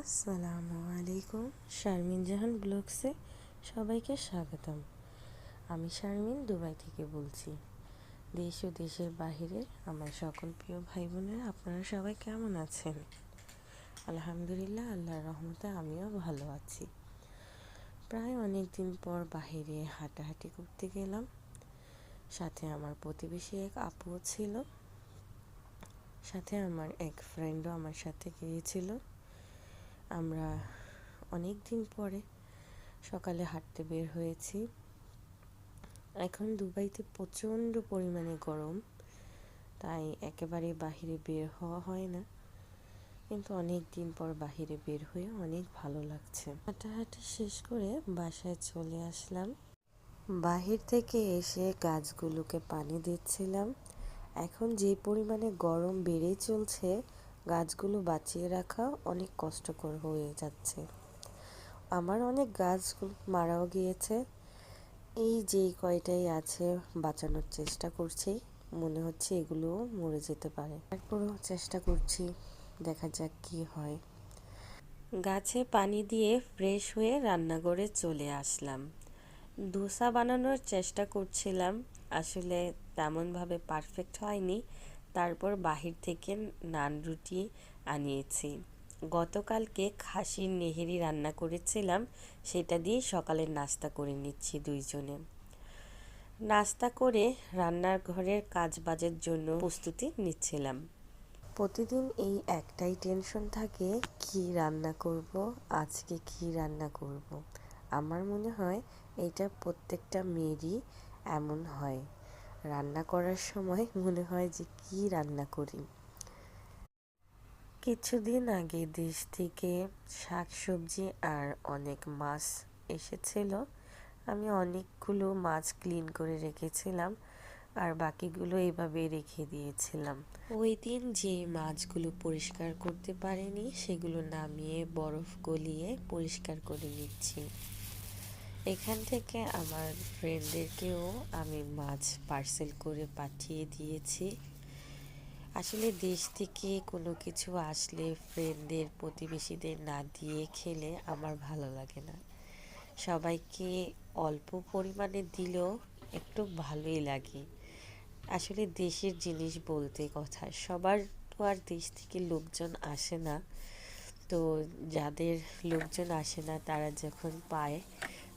আসসালামু আলাইকুম। শারমিন জাহান ব্লগসে সবাইকে স্বাগতম। আমি শারমিন দুবাই থেকে বলছি। দেশ ও দেশের বাহিরে আমার সকল প্রিয় ভাই বোনেরা, আপনারা সবাই কেমন আছেন? আলহামদুলিল্লাহ, আল্লাহর রহমতে আমিও ভালো আছি। প্রায় অনেক দিন পর বাহিরে হাঁটাহাঁটি করতে গেলাম। সাথে আমার প্রতিবেশী এক আপুও ছিল, সাথে আমার এক ফ্রেন্ডও আমার সাথে গিয়েছিল। আমরা অনেক দিন পরে সকালে হাঁটতে বের হয়েছি। এখন দুবাইতে প্রচণ্ড পরিমাণে গরম, তাই একেবারে বাহিরে বের হওয়া হয় না, কিন্তু অনেক দিন পর বাহিরে বের হয়ে অনেক ভালো লাগছে। হাঁটাহাঁটি শেষ করে বাসায় চলে আসলাম। বাহির থেকে এসে গাছগুলোকে পানি দিচ্ছিলাম। এখন যে পরিমাণে গরম বেড়েই চলছে, গাছগুলো বাঁচিয়ে রাখা অনেক কষ্টকর হয়ে যাচ্ছে। আমার অনেক গাছ মারাও গিয়েছে। এই যেই কয়টাই আছে বাঁচানোর চেষ্টা করছি, মনে হচ্ছে এগুলোও মরে যেতে পারে। তারপরেও চেষ্টা করছি, দেখা যাক কি হয়। গাছে পানি দিয়ে ফ্রেশ হয়ে রান্নাঘরে চলে আসলাম। ধোসা বানানোর চেষ্টা করছিলাম, আসলে তেমনভাবে পারফেক্ট হয়নি। তারপর বাহির থেকে নান রুটি আনিয়েছি। গতকালকে খাসির নেহেরি রান্না করেছিলাম, সেটা দিয়ে সকালের নাস্তা করে নিচ্ছি দুইজনে। নাস্তা করে রান্নার ঘরের কাজবাজের জন্য প্রস্তুতি নিচ্ছিলাম। প্রতিদিন এই একটাই টেনশন থাকে, কি রান্না করব, আজকে কি রান্না করব। আমার মনে হয় এটা প্রত্যেকটা মেয়েরই এমন হয়, রান্না করার সময় মনে হয় যে কি রান্না করি। কিছুদিন আগে দেশ থেকে শাকসবজি আর অনেক মাছ এসেছিল। আমি অনেকগুলো মাছ ক্লিন করে রেখেছিলাম, আর বাকিগুলো এইভাবে রেখে দিয়েছিলাম। ওই দিন যে মাছগুলো পরিষ্কার করতে পারিনি, সেগুলো নামিয়ে বরফ গলিয়ে পরিষ্কার করে নিচ্ছি। এখান থেকে আমার ফ্রেন্ডদেরকেও আমি মাছ পার্সেল করে পাঠিয়ে দিয়েছি। আসলে দেশ থেকে কোনো কিছু আসলে ফ্রেন্ডদের, প্রতিবেশীদের না দিয়ে খেলে আমার ভালো লাগে না। সবাইকে অল্প পরিমাণে দিলেও একটু ভালোই লাগে। আসলে দেশের জিনিস বলতে কথা, সবার তো আর দেশ থেকে লোকজন আসে না। তো যাদের লোকজন আসে না তারা যখন পায়,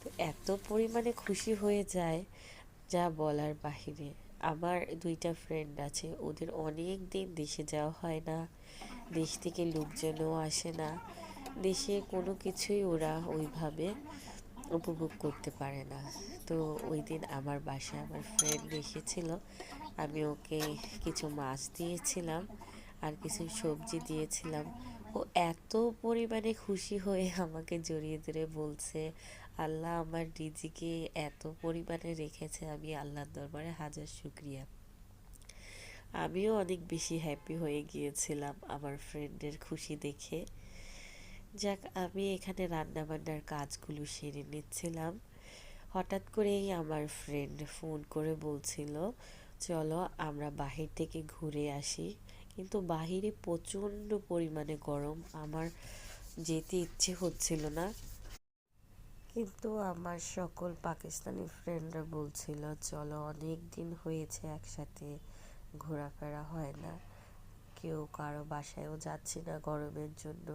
তো এত পরিমাণে খুশি হয়ে যায় যা বলার বাহিরে। আমার দুইটা ফ্রেন্ড আছে, ওদের অনেক দিন দেশে যাওয়া হয় না, দেশ থেকে লোকজনও আসে না, দেশে কোনো কিছুই ওরা ওইভাবে উপভোগ করতে পারে না। তো ওই দিন আমার বাসায় আমার ফ্রেন্ড এসেছিল, আমি ওকে কিছু মাছ দিয়েছিলাম আর কিছু সবজি দিয়েছিলাম। ও এত পরিমাণে খুশি হয়ে আমাকে জড়িয়ে ধরে বলছে, আল্লাহ আমার রিজিকে এত পরিমাণে রেখেছে, আমি আল্লাহর দরবারে হাজার শুকরিয়া। আমিও অনেক বেশি হ্যাপি হয়ে গিয়েছিলাম আমার ফ্রেন্ডের খুশি দেখে। যাক, আমি এখানে রান্নাবান্নার কাজগুলো সেরে নিচ্ছিলাম। হঠাৎ করেই আমার ফ্রেন্ড ফোন করে বলছিল, চলো আমরা বাহির থেকে ঘুরে আসি। কিন্তু বাহিরে প্রচণ্ড পরিমাণে গরম, আমার যেতে ইচ্ছে হচ্ছিল না। কিন্তু আমার সকল পাকিস্তানি ফ্রেন্ডরা বলছিল, চলো অনেক দিন হয়েছে একসাথে ঘোরাফেরা হয় না, কেউ কারো বাসায়ও যাচ্ছি না গরমের জন্য।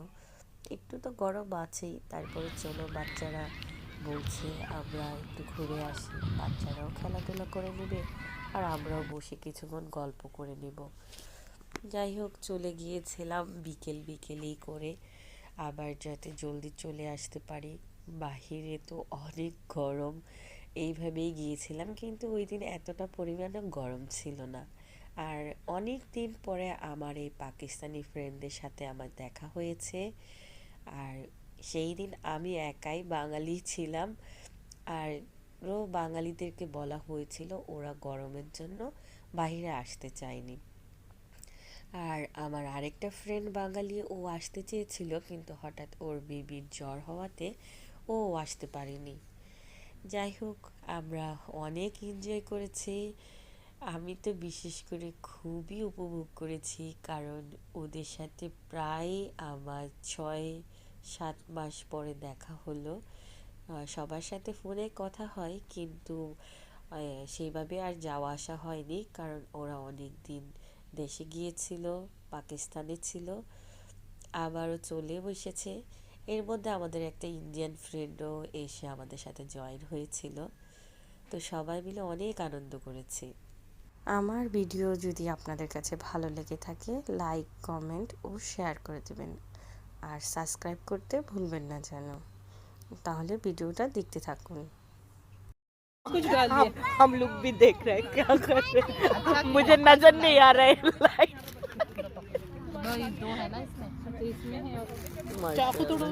একটু তো গরম আছেই, তারপরে চলো বাচ্চারা বলছে আমরা একটু ঘুরে আসি, বাচ্চারাও খেলাধুলা করে নেবে আর আমরাও বসে কিছুক্ষণ গল্প করে নেব। যাই হোক, চলে গিয়েছিলাম বিকেল বিকেলেই করে, আবার যাতে জলদি চলে আসতে পারি। বাহিরে তো অনেক গরম, এইভাবেই গিয়েছিলাম, কিন্তু ওই দিন এতটা পরিমাণে গরম ছিল না। আর অনেক দিন পরে আমার এই পাকিস্তানি ফ্রেন্ডদের সাথে আমার দেখা হয়েছে। আর সেই দিন আমি একাই বাঙালি ছিলাম, আর বাঙালিদেরকে বলা হয়েছিল ওরা গরমের জন্য বাইরে আসতে চায়নি। আর আমার আরেকটা ফ্রেন্ড বাঙালি, ও আসতে চেয়েছিল, কিন্তু হঠাৎ ওর বেবির জ্বর হওয়াতে ও আসতে পারেনি। যাই হোক, আমরা অনেক এনজয় করেছি। আমি তো বিশেষ করে খুবই উপভোগ করেছি, কারণ ওদের সাথে প্রায় আমার 6 7 মাস পরে দেখা হলো। সবার সাথে ফোনে কথা হয়, কিন্তু সেইভাবে আর যাওয়া আসা হয়নি, কারণ ওরা অনেক দিন দেশে গিয়েছিল, পাকিস্তানে ছিল, আবারও চলে বসেছে। এর মধ্যে আমাদের একটা ইন্ডিয়ান ফ্রেন্ডও এসে আমাদের সাথে জয়েন হয়েছিল। তো সবাই মিলে অনেক আনন্দ করেছি। আমার ভিডিও যদি আপনাদের কাছে ভালো লেগে থাকে, লাইক, কমেন্ট ও শেয়ার করে দেবেন, আর সাবস্ক্রাইব করতে ভুলবেন না যেন। তাহলে ভিডিওটা দেখতে থাকুন। कुछ डाल दिया। हम लोग भी देख रहे हैं क्या कर रहे हैं। मुझे नजर नहीं आ रहा है लाइट। दो है ना इसमें, तो इसमें है। चाकू तोड़ो,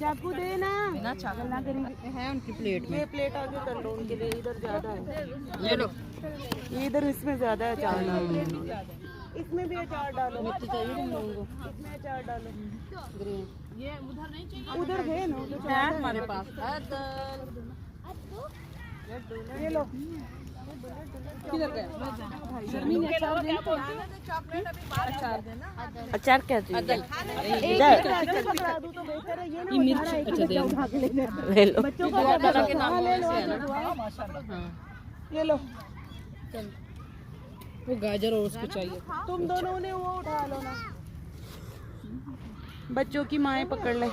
चाकू दे ना। बिना चाकू है उनकी प्लेट में। ये प्लेट आगे कर लो उनके लिए, इधर ज्यादा है। ले लो। ये इधर इसमें ज्यादा है अचार डालो। इसमें भी अचार डालो। मिर्च चाहिए तुम लोगों को? इसमें अचार डालो। ग्रीन। ये उधर नहीं चाहिए? उधर है ना, उधर है हमारे पास। ये लो। किधर गया? शर्मी ने अचार देना तो अचार देना। अचार क्या चाहिए? पकड़ा दूं तो बेहतर है। ये मिर्च अच्छा दे ले लो। बच्चों को तरह के नाम ले लो। हाँ ये लो। वो गाजर और उसको चाहिए। तुम दोनों ने वो उठा लो ना, बच्चों की माएँ पकड़ ले।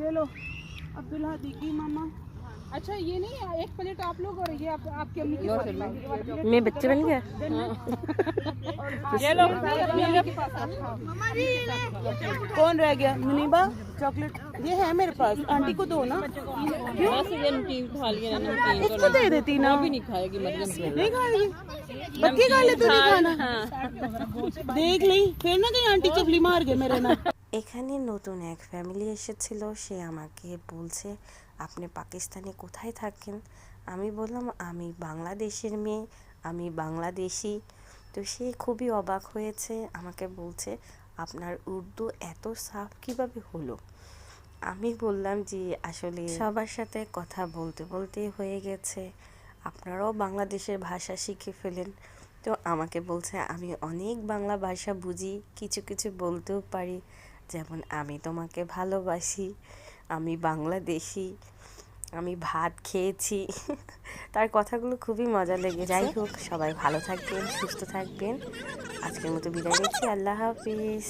ये लो अब्दुल्ला दी की मामा। अच्छा ये नहीं है, एक प्लेट आप लोग और ये आपके अम्मी के पास। मैं बच्चे बन गया। ये लो कौन रह गया? मुनीबा चॉकलेट ये है मेरे पास, आंटी को दो ना। बस ये नमकीन खा लिया ना, नमकीन इसको दे देती ना। भी नहीं खाएगी मरियम। नहीं खाएगी, बच्चे खा ले, तू नहीं खाना। देख ली फिर ना कहीं आंटी चपली मार गए मेरे ना। এখানে নতুন এক ফ্যামিলি এসেছিল। সে আমাকে বলছে, আপনি পাকিস্তানে কোথায় থাকেন? আমি বললাম, আমি বাংলাদেশের মেয়ে, আমি বাংলাদেশি। তো সে খুবই অবাক হয়েছে, আমাকে বলছে, আপনার উর্দু এত সাফ কিভাবে হলো? আমি বললাম যে আসলে সবার সাথে কথা বলতে বলতে হয়ে গেছে, আপনারাও বাংলাদেশের ভাষা শিখে ফেলেন। তো আমাকে বলছে, আমি অনেক বাংলা ভাষা বুঝি, কিছু কিছু বলতেও পারি, যেমন আমি তোমাকে ভালোবাসি, আমি বাংলাদেশি, আমি ভাত খেয়েছি। তার কথাগুলো খুবই মজা লেগেছে। যাই হোক, সবাই ভালো থাকবেন, সুস্থ থাকবেন। আজকের মতো বিদায় নিচ্ছি। আল্লাহ হাফিজ।